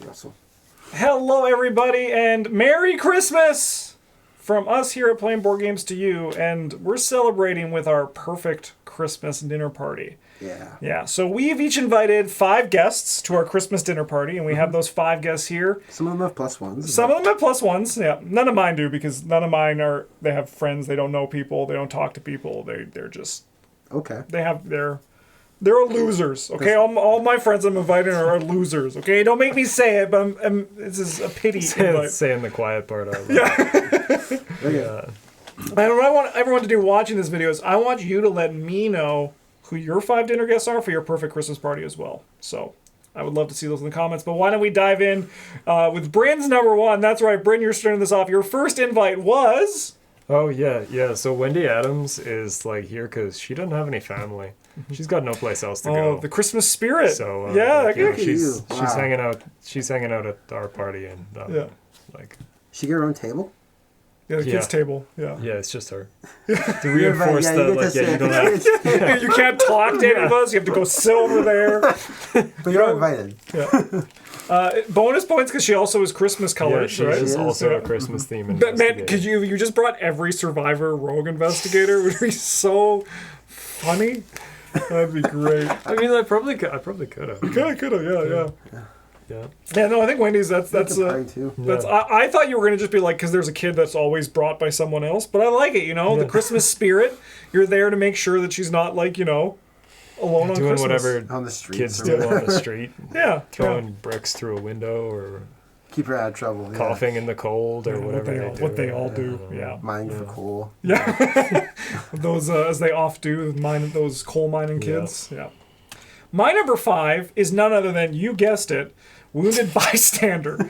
Russell. Hello, everybody, and Merry Christmas from us here at Playing Board Games to you. And we're celebrating with our perfect Christmas dinner party. Yeah. Yeah, so we've each invited 5 guests to our Christmas dinner party, and we have those 5 guests here. Some of them have plus ones. Some of them have plus ones, yeah. None of mine do, because none of mine are, they have friends, they don't know people, they don't talk to people, they're just... Okay. They're losers, okay? All my friends I'm inviting are losers, okay? Don't make me say it, but this is a pity. Saying the quiet part out loud. Yeah. And what I want everyone to do watching this video is I want you to let me know who your 5 dinner guests are for your perfect Christmas party as well. So I would love to see those in the comments. But why don't we dive in with Bryn's number 1. That's right, Bryn, you're starting this off. Your first invite was... Oh, yeah. So Wendy Adams is like here because she doesn't have any family. She's got no place else to go. Oh, the Christmas spirit. So she's hanging out. She's hanging out at our party and She get her own table. Yeah, the kids' table. Yeah. Yeah, it's just her. To reinforce you don't have. You can't talk to any of us. You have to go sit over there. But you're invited. Yeah. Bonus points because she also is Christmas colored. Yeah, she right? is also a Christmas theme. Man, because you just brought every Survivor rogue investigator, which would be so funny. That'd be great. I mean, I probably could have. You could have, yeah. Yeah, no, I think Wendy's. That's. Too. I thought you were gonna just be like, because there's a kid that's always brought by someone else, but I like it. The Christmas spirit. You're there to make sure that she's not like alone on doing Christmas. Whatever on the street. Kids do on the street. Throwing bricks through a window or keep her out of trouble. Coughing in the cold or whatever. What they all do. Yeah. Mining for coal. Yeah. Those as they oft do, those coal mining kids. Yeah. My number 5 is none other than, you guessed it, Wounded Bystander.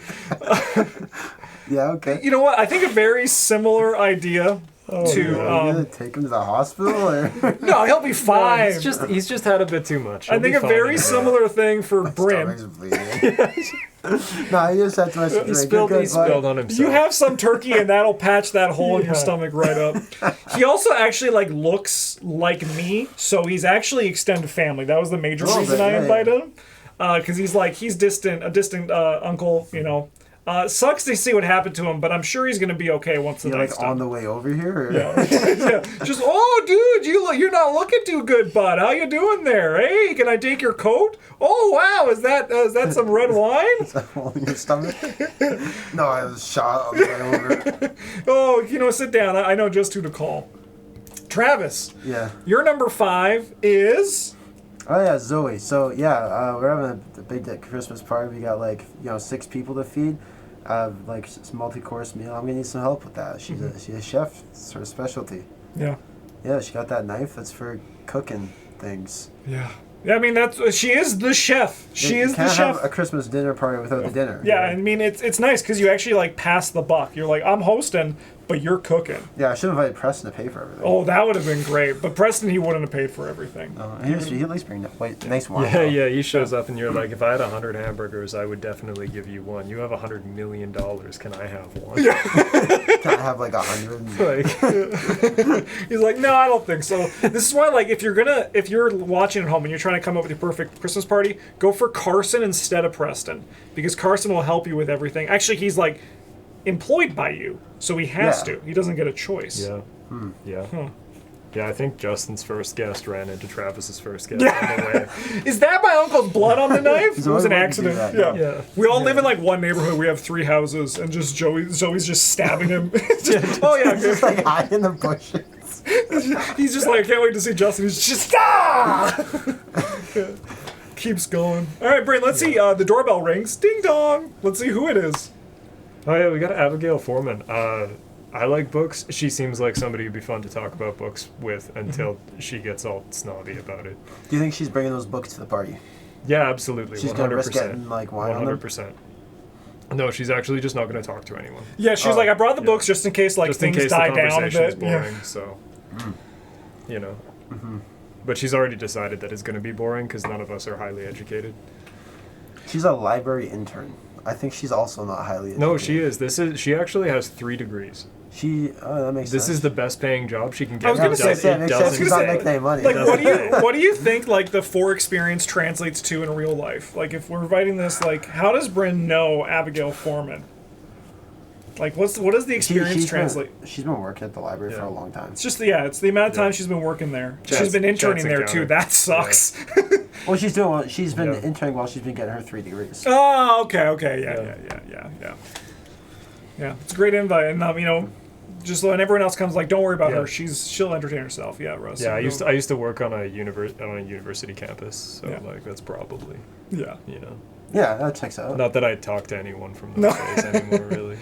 Yeah, okay. You know what? I think a very similar idea to... Are you gonna take him to the hospital? Or? No, he'll be fine. He's just had a bit too much. I think a very similar thing for Bryn. No, he just had too much to drink. He spilled on himself. You have some turkey and that'll patch that hole in your stomach right up. He also actually looks like me, so he's actually extended family. That was the major reason I invited him. Because he's a distant uncle, sucks to see what happened to him, but I'm sure he's going to be okay once the night's done. On the way over here? Or? Yeah. Just, dude, you're not looking too good, bud. How you doing there? Hey, can I take your coat? Oh, wow, is that some red wine? Is that hole in your stomach? No, I was shot on the way over. Oh, sit down. I know just who to call. Travis. Yeah. Your number 5 is... Oh yeah, Zoe. So yeah, we're having a big Christmas party. We got 6 people to feed. It's a multi-course meal. I'm gonna need some help with that. She's a chef. It's her specialty. Yeah. Yeah, she got that knife. That's for cooking things. Yeah. Yeah, I mean she is the chef. She is the chef. You can't have a Christmas dinner party without the dinner. Yeah, I mean it's nice because you actually pass the buck. You're like, I'm hosting, but you're cooking. Yeah, I should have invited Preston to pay for everything. Oh, that would have been great. But Preston, he wouldn't have paid for everything. He at least bring nice wine. Yeah, he shows up and you're like, if I had 100 hamburgers, I would definitely give you one. You have $100 million. Can I have one? Yeah. Can I have 100? He's like, no, I don't think so. This is why, if you're watching at home and you're trying to come up with your perfect Christmas party, go for Carson instead of Preston, because Carson will help you with everything. Actually, he's employed by you, so he has to. He doesn't get a choice. Yeah. Yeah. Huh. Yeah, I think Justin's first guest ran into Travis's first guest on the way. Is that my uncle's blood on the knife? It was an accident. Yeah. We all live in one neighborhood. We have 3 houses, and just Joey's just stabbing him. He's just hiding in the bushes. He's just I can't wait to see Justin. He's just keeps going. All right, Bryn, let's see. The doorbell rings. Ding dong. Let's see who it is. Oh yeah, we got Abigail Foreman. I like books. She seems like somebody who'd be fun to talk about books with until she gets all snobby about it. Do you think she's bringing those books to the party? Yeah, absolutely. She's 100%. gonna risk getting wine 100%. No, she's actually just not going to talk to anyone. Yeah, she's I brought the books just in case things die down a bit. Boring, so But she's already decided that it's going to be boring because none of us are highly educated. She's a library intern. I think she's also not highly educated. No, she is. She actually has 3 degrees. That makes sense. This is the best paying job she can get. I was gonna say, she's not making any money. Like, what do you think, like, the 4 experience translates to in real life? Like, if we're writing this, like, how does Bryn know Abigail Foreman? Like, what does the experience translate? She's been working at the library for a long time. It's just, it's the amount of time she's been working there. She's been interning there, too. That sucks. Yeah. Well, she's been interning while she's been getting her 3 degrees. Oh, okay. Yeah, it's a great invite. And, just when everyone else comes, like, don't worry about her. She'll entertain herself. Yeah, Russ. Yeah, I used to work on a university campus, so like that's probably Yeah, Yeah, that checks out. Not that I talk to anyone from those days anymore, really.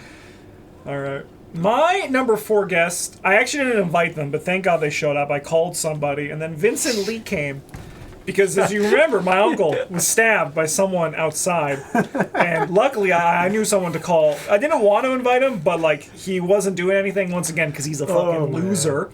All right. My number 4 guest, I actually didn't invite them, but thank God they showed up. I called somebody, and then Vincent Lee came. Because as you remember, my uncle was stabbed by someone outside, and luckily I knew someone to call. I didn't want to invite him, but like he wasn't doing anything once again because he's a fucking loser.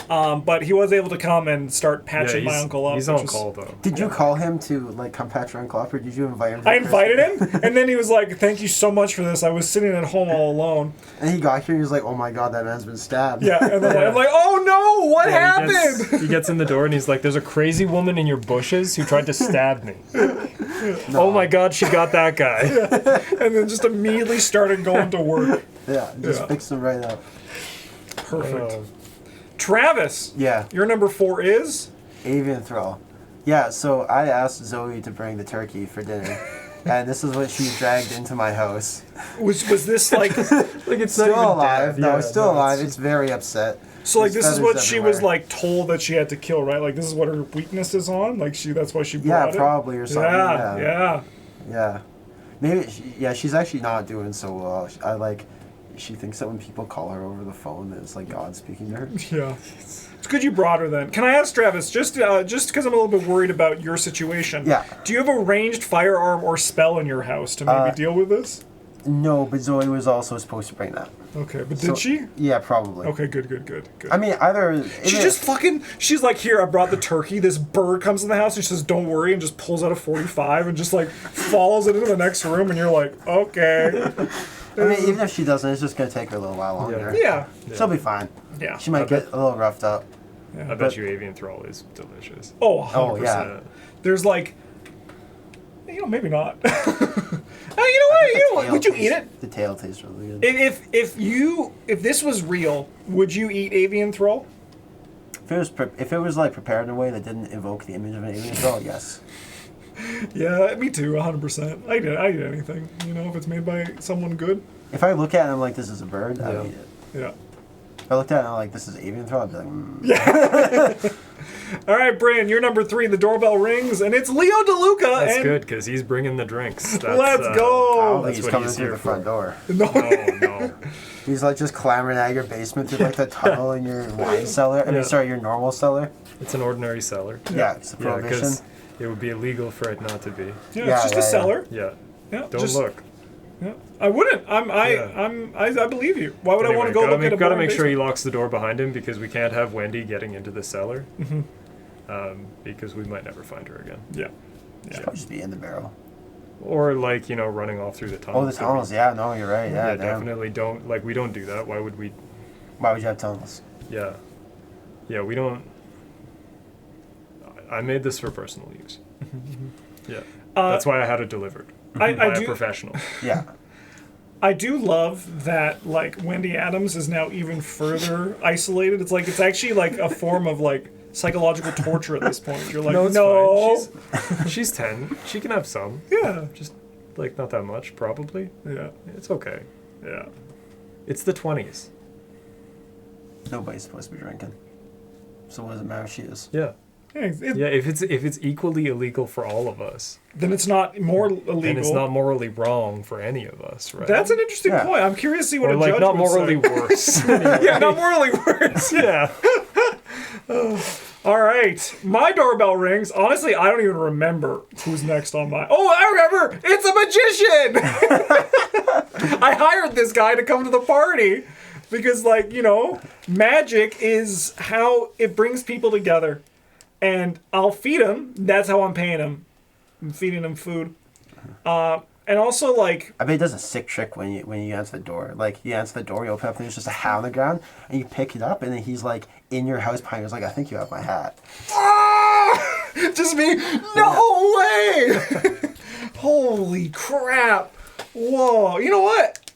But he was able to come and start patching my uncle up. He's on call though. Did you call him to like come patch your uncle up, or did you invite him? I invited him, and then he was like, "Thank you so much for this. I was sitting at home all alone." And he got here, he was like, "Oh my God, that man's been stabbed." Yeah, and then I'm like, "Oh no, what happened?" He gets in the door and he's like, "There's a crazy woman in your bushes who tried to stab me." Oh my God, she got that guy. And then just immediately started going to work. Yeah, just fixed him right up. Perfect. Travis. Yeah. Your number 4 is? Avian Thrall. Yeah, so I asked Zoe to bring the turkey for dinner. And this is what she dragged into my house. Was this like... Like it's still not even alive. dead. No, Yeah, it's still alive. just- It's very upset. So like There's this is what feathers she was everywhere. like told that she had to kill, right? Like this is what her weakness is on. Like that's why she Yeah, brought it. probably or something. Yeah. Yeah. Maybe, she's actually not doing so well. She thinks that when people call her over the phone, that it's like God speaking to her. Yeah. It's good you brought her then. Can I ask Travis, just because I'm a little bit worried about your situation, Yeah. do you have a ranged firearm or spell in your house to maybe deal with this? No, but Zoe was also supposed to bring that. Okay, but did she? Yeah, probably. Okay, good. I mean, either... She's like, here, I brought the turkey. This bird comes in the house and she says, don't worry, and just pulls out a 45 and just like follows it into the next room, and you're like, okay. I mean, even if she doesn't, it's just going to take her a little while longer. Yeah. She'll be fine. Yeah. She might get a little roughed up. Yeah. I bet you avian thrall is delicious. Oh, 100%. yeah. There's like, maybe not. You know what? Would you eat it? The tail tastes really good. If this was real, would you eat avian thrall? If it was like prepared in a way that didn't evoke the image of an avian thrall, yes. Yeah, me too, 100%. I eat anything, if it's made by someone good. If I look at it and I'm like, this is a bird, I would eat it. Yeah. If I looked at it and I'm like, this is avian thrall, I'd be like, Yeah. All right, Brian, you're number 3. The doorbell rings, and it's Leo DeLuca. That's good, because he's bringing the drinks. That's, let's go. I don't think That's he's what coming he's through here the front door. No. He's like just clambering out of your basement through like the tunnel in your wine cellar. I mean, sorry, your normal cellar. It's an ordinary cellar. Yeah, it's a prohibition. because it would be illegal for it not to be. Yeah, it's just a cellar. Yeah. Yeah, Don't look. Yeah, I wouldn't. I believe you. Why would I want to go look at a Gotta boring make sure he basement? locks the door behind him because we can't have Wendy getting into the cellar. Because we might never find her again. Yeah. She'll probably just be in the barrel. Or running off through the tunnels. Oh, the tunnels. Yeah, no, you're right. Yeah, damn. definitely don't. Like, we don't do that. Why would we? Why would you have tunnels? Yeah. Yeah, we don't. I made this for personal use. Yeah. That's why I had it delivered by a professional. Yeah. I do love that, like, Wendy Adams is now even further isolated. It's like, it's actually like a form of like psychological torture at this point. You're like, no. Fine. She's 10. She can have some. Yeah. Just, like, not that much, probably. Yeah. It's okay. Yeah. It's the 20s. Nobody's supposed to be drinking. So what does it matter if she is? Yeah. Yeah, if it's equally illegal for all of us, then it's not more illegal. then it's not morally wrong for any of us, right? That's an interesting point. I'm curious to see what or a like judge not would morally say. worse. Yeah, not morally worse. Yeah. All right, my doorbell rings. Honestly, I don't even remember who's next on my. Oh, I remember! It's a magician. I hired this guy to come to the party because, like, magic is how it brings people together. And I'll feed him. That's how I'm paying him. I'm feeding him food. And also, like... I bet he does a sick trick when you answer the door. Like, you answer the door, you open up, and there's just a hat on the ground, and you pick it up, and then he's, like, in your house behind you. He's like, I think you have my hat. Ah! Just me? No way! Holy crap. Whoa. You know what?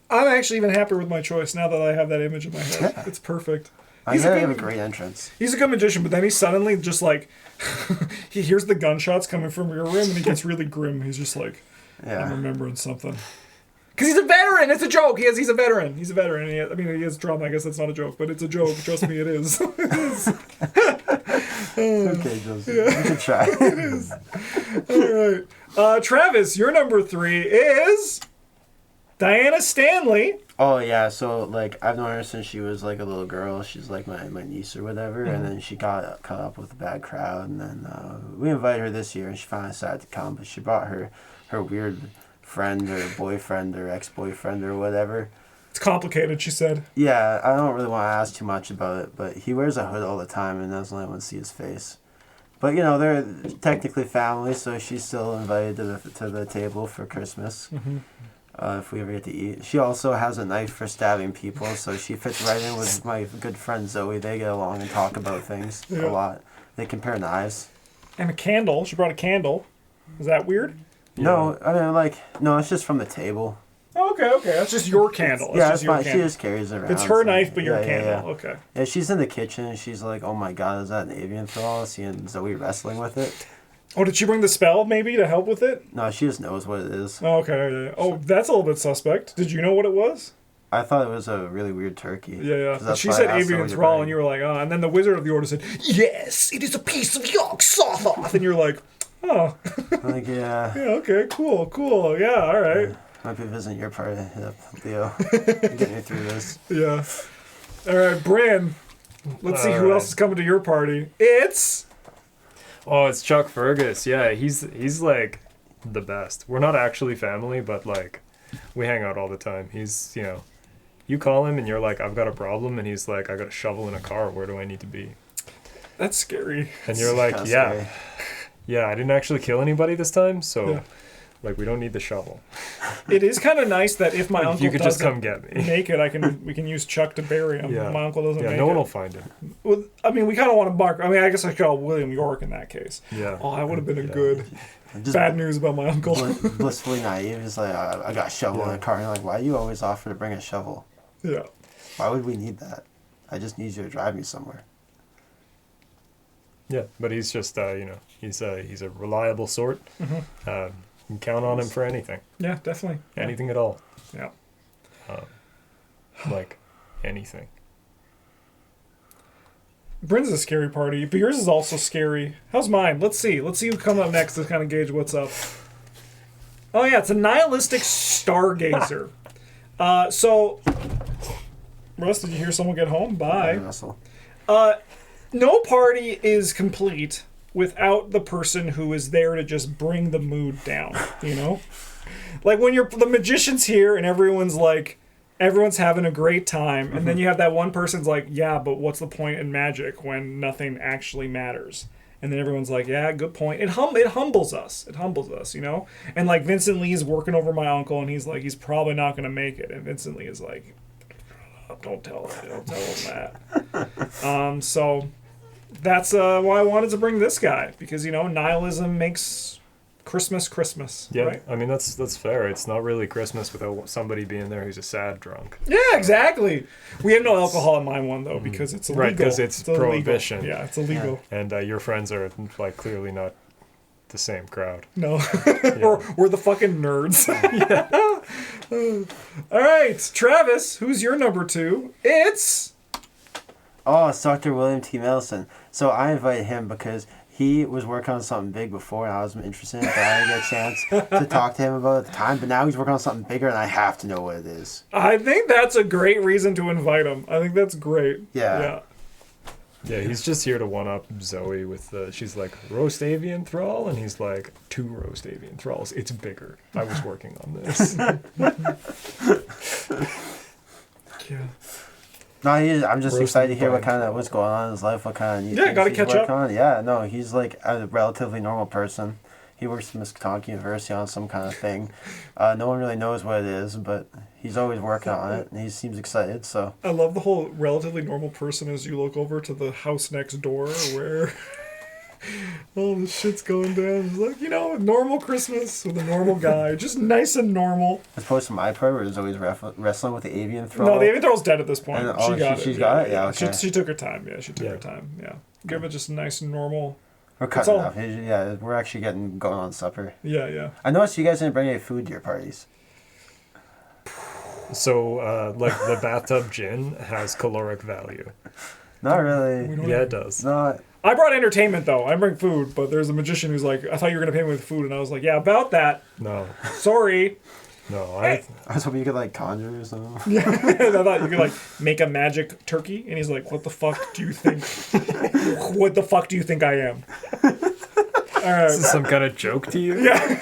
I'm actually even happier with my choice now that I have that image in my head. It's perfect. I know you have a great entrance. He's a good magician, but then he suddenly just, like... he hears the gunshots coming from your room, and he gets really grim. He's just like... I'm remembering something. Because he's a veteran. It's a joke. He's a veteran. He's a veteran. He has drama. I guess that's not a joke, but it's a joke. Trust me, it is. Okay, Joseph. You can try. It is. All right. Travis, your number 3 is Diana Stanley. Oh, yeah. So, like, I've known her since she was, like, a little girl. She's, like, my niece or whatever. And then she got caught up with a bad crowd. And then we invited her this year, and she finally decided to come. But she brought her weird friend or boyfriend or ex-boyfriend or whatever. It's complicated, she said. Yeah, I don't really want to ask too much about it, but he wears a hood all the time and doesn't let anyone see his face. But, you know, they're technically family, so she's still invited to the table for Christmas. If we ever get to eat. She also has a knife for stabbing people, so she fits right in with my good friend Zoe. They get along and talk about things a lot. They compare knives. And a candle. She brought a candle. Is that weird? No, I mean, no, it's just from the table. Oh, okay. That's just your candle. It's fine. She just carries it around. It's her knife, but your candle. Yeah. Okay. Yeah, she's in the kitchen, and she's like, oh my god, is that an avian thrall? Seeing Zoe wrestling with it. Oh, did she bring the spell, maybe, to help with it? No, she just knows what it is. Oh, okay. Yeah. Oh, that's a little bit suspect. Did you know what it was? I thought it was a really weird turkey. Yeah. But she said avian thrall, and you were like, oh. And then the Wizard of the Order said, yes, it is a piece of Yog Sothoth. And you're like, oh. Like, yeah. Yeah, okay, cool. Yeah, all right. Might be visiting your part of Leo. Getting me through this. Yeah. All right, Bryn. Let's see who else is coming to your party. It's Chuck Fergus. Yeah, he's like the best. We're not actually family, but like we hang out all the time. He's, you call him and you're like, I've got a problem, and he's like, I got a shovel in a car. Where do I need to be? That's scary. And you're like, yeah. Yeah, I didn't actually kill anybody this time, so like we don't need the shovel. It is kind of nice that if my uncle you could just come get me. Make it, we can use Chuck to bury him. Yeah. My uncle doesn't make it. Yeah, no one will find him. Well, I mean, we kind of want to mark. I mean, I guess I call William York in that case. Yeah. Oh, that would have been a good bad news about my uncle. Blissfully naive. It's like, I got a shovel in the car. And you're like, why do you always offer to bring a shovel? Yeah. Why would we need that? I just need you to drive me somewhere. Yeah, but he's just, he's a reliable sort. You can count on him for anything. Yeah, definitely. Anything at all. Yeah. Like anything. Bryn's a scary party, but yours is also scary. How's mine? Let's see who comes up next to kind of gauge what's up. Oh yeah, it's a nihilistic stargazer. So, Russ, did you hear someone get home? Bye. Russell. No party is complete without the person who is there to just bring the mood down, Like when the magician's here and everyone's having a great time, and then you have that one person's like, yeah, but what's the point in magic when nothing actually matters? And then everyone's like, yeah, good point. It humbles us. And like Vincent Lee's working over my uncle, and he's like, he's probably not going to make it. And Vincent Lee is like, don't tell him that. So that's why I wanted to bring this guy, because nihilism makes Christmas. Yeah, right? I mean that's fair. It's not really Christmas without somebody being there who's a sad drunk. Yeah, exactly. We have no alcohol in my one though, because it's illegal. Right, because it's prohibition. Illegal. Yeah, it's illegal. And your friends are like clearly not the same crowd. No, we're the fucking nerds. All right, Travis, who's your number 2? It's Dr. William T. Mellison. So I invited him because he was working on something big before, and I was interested, but I didn't get a chance to talk to him about it at the time. But now he's working on something bigger, and I have to know what it is. I think that's a great reason to invite him. I think that's great. Yeah. Yeah, he's just here to one-up Zoe with she's like, roast avian thrall? And he's like, 2 roast avian thralls. It's bigger. I was working on this. Yeah. No, I'm just excited to hear what's going on in his life, what kind of new things gotta he's catch working up. on. Yeah, no, he's like a relatively normal person. He works at Miskatonic University on some kind of thing. No one really knows what it is, but he's always working on it, and he seems excited. So I love the whole relatively normal person as you look over to the house next door where all this shit's going down. It's like, normal Christmas with a normal guy, just nice and normal. as opposed to my part, where he's always wrestling with the avian throw. No, the avian throw's dead at this point. And, she got it. She's got it? Yeah, okay. She took her time. Yeah, she took her time. Yeah. Give it just nice and normal. We're cutting off. Yeah, we're actually going on supper. Yeah. I noticed you guys didn't bring any food to your parties. So, like, the bathtub gin has caloric value. Not really. Yeah, it does. Not. I brought entertainment, though. I bring food, but there's a magician who's like, I thought you were going to pay me with food, and I was like, yeah, about that. No. Sorry. No, I was hoping you could, like, conjure or something. Yeah, I thought you could, like, make a magic turkey, and he's like, what the fuck do you think? What the fuck do you think I am? All right. This is some kind of joke to you? Yeah.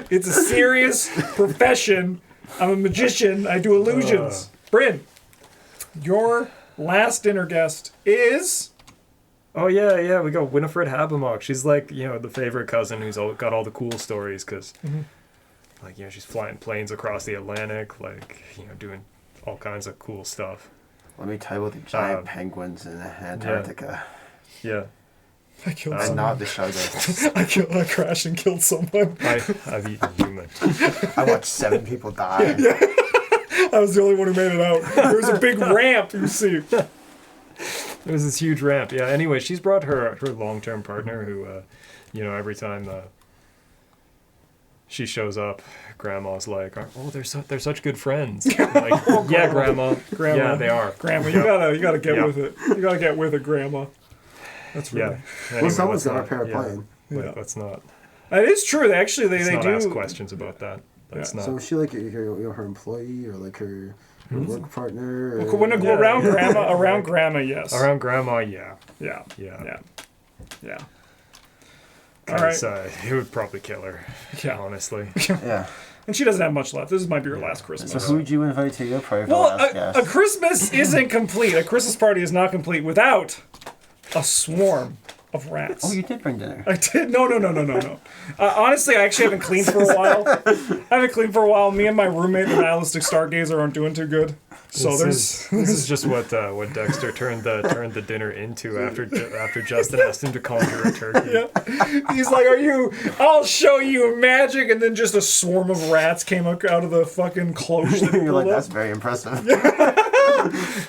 It's a serious profession. I'm a magician. I do illusions. Bryn, your last dinner guest is... Oh, yeah, we got Winifred Habermock. She's like, the favorite cousin who's got all the cool stories because, like, she's flying planes across the Atlantic, like, doing all kinds of cool stuff. Let me tell you about the giant penguins in Antarctica. Yeah. I killed And someone. not the sugar. I crashed and killed someone. I've eaten human. I watched 7 people die. Yeah. I was the only one who made it out. There was a big ramp, you see. There was this huge ramp. Yeah, anyway, she's brought her long-term partner who, every time she shows up, Grandma's like, oh, they're such good friends. Like, yeah, Grandma. Yeah, they are. Grandma, you gotta get with it. You gotta get with it, Grandma. That's right. Yeah. Anyway, Well, someone's got to repair a plane. Yeah. Let's not. It is true. They actually they Let's do not ask questions about that. That's not. So is she like her employee or like her work partner? Or... When around grandma, yes. Around Grandma, yeah. Yeah. All Because right. it would probably kill her. Yeah. Honestly. Yeah. And she doesn't have much left. This might be her last Christmas. So who would you invite to your party for Well, the last guest? a Christmas isn't complete. A Christmas party is not complete without a swarm of rats. Oh, you did bring dinner. I did. No. Honestly, I actually haven't cleaned for a while. Me and my roommate, the nihilistic stargazer, aren't doing too good. So this is just what Dexter turned the dinner into after Justin asked him to conjure a turkey. Yeah. He's like, I'll show you magic, and then just a swarm of rats came out of the fucking cloche that he You're like, pulled up. that's very impressive.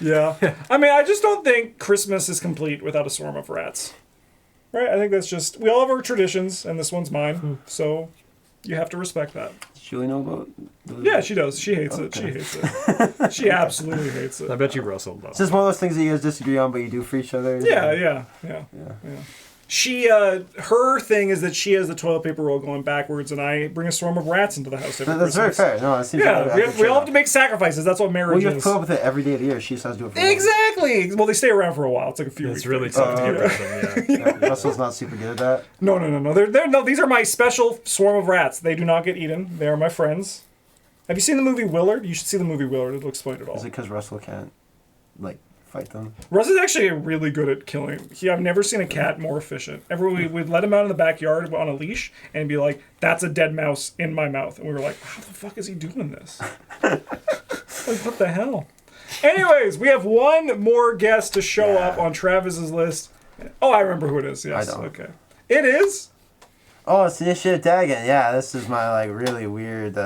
Yeah. I mean, I just don't think Christmas is complete without a swarm of rats. Right? I think that's just... We all have our traditions, and this one's mine. So you have to respect that. Does Julie know about Yeah, she does. She hates it. She hates it. She absolutely hates I it. bet you Russell loves It's just one of those things that you guys disagree on, but you do for each other. Yeah. She, her thing is that she has the toilet paper roll going backwards, and I bring a swarm of rats into the house every That's very Christmas. fair. No, it seems Yeah, like we all have to make sacrifices. That's what marriage Well, you have to is. put up with it every day of the year. She just has to do it for one. Exactly. Well, they stay around for a while. It's like a few weeks. It's really thing. tough to get rid of them, yeah. Russell's not super good at that. No. No, these are my special swarm of rats. They do not get eaten. They are my friends. Have you seen the movie Willard? You should see the movie Willard. It'll explain it all. Is it because Russell can't, like, fight them? Russ is actually really good at killing. I've never seen a cat more efficient. We'd let him out in the backyard on a leash and be like, that's a dead mouse in my mouth. And we were like, how the fuck is he doing this? Like, what the hell? Anyways, we have one more guest to show up on Travis's list. Oh, I remember who it is. Yes. I don't. Okay. It is... Oh, it's the Initiative Dagon. Yeah, this is my, like, really weird,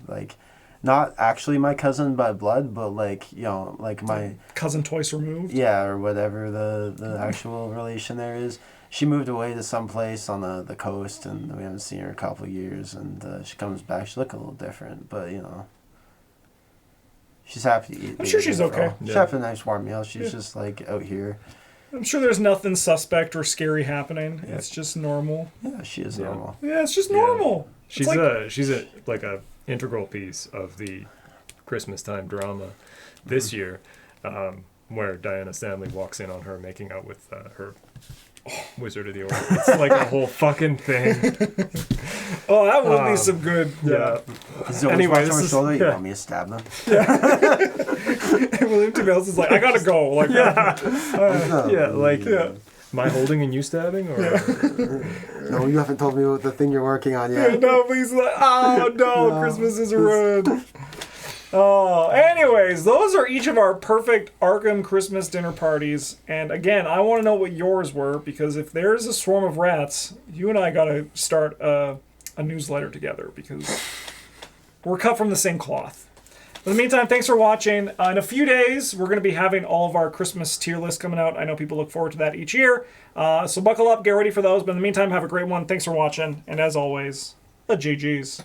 like... Not actually my cousin by blood, but like, like my... Cousin twice removed? Yeah, or whatever the actual relation there is. She moved away to some place on the coast, and we haven't seen her a couple of years, and she comes back. She look a little different, but, she's happy to eat. I'm sure she's okay. She's happy a nice warm meal. She's just, like, out here. I'm sure there's nothing suspect or scary happening. Yeah. It's just normal. Yeah, she is normal. Yeah, it's just normal. She's like a integral piece of the Christmas time drama this year, where Diana Stanley walks in on her making out with her Wizard of the Orient. It's like a whole fucking thing. Oh, that would be some good. Yeah. Anyway, this is... shoulder. You want me to stab them? And William T. Mills is like, I gotta go. Like, My holding and you stabbing? Or No, you haven't told me what the thing you're working on yet. No, but he's like, oh no, Christmas is ruined. Oh, anyways, those are each of our perfect ARKHAM Christmas dinner parties. And again, I want to know what yours were, because if there's a swarm of rats, you and I got to start a newsletter together, because we're cut from the same cloth. In the meantime, thanks for watching. In a few days, we're going to be having all of our Christmas tier lists coming out. I know people look forward to that each year. So buckle up, get ready for those. But in the meantime, have a great one. Thanks for watching. And as always, a GG's.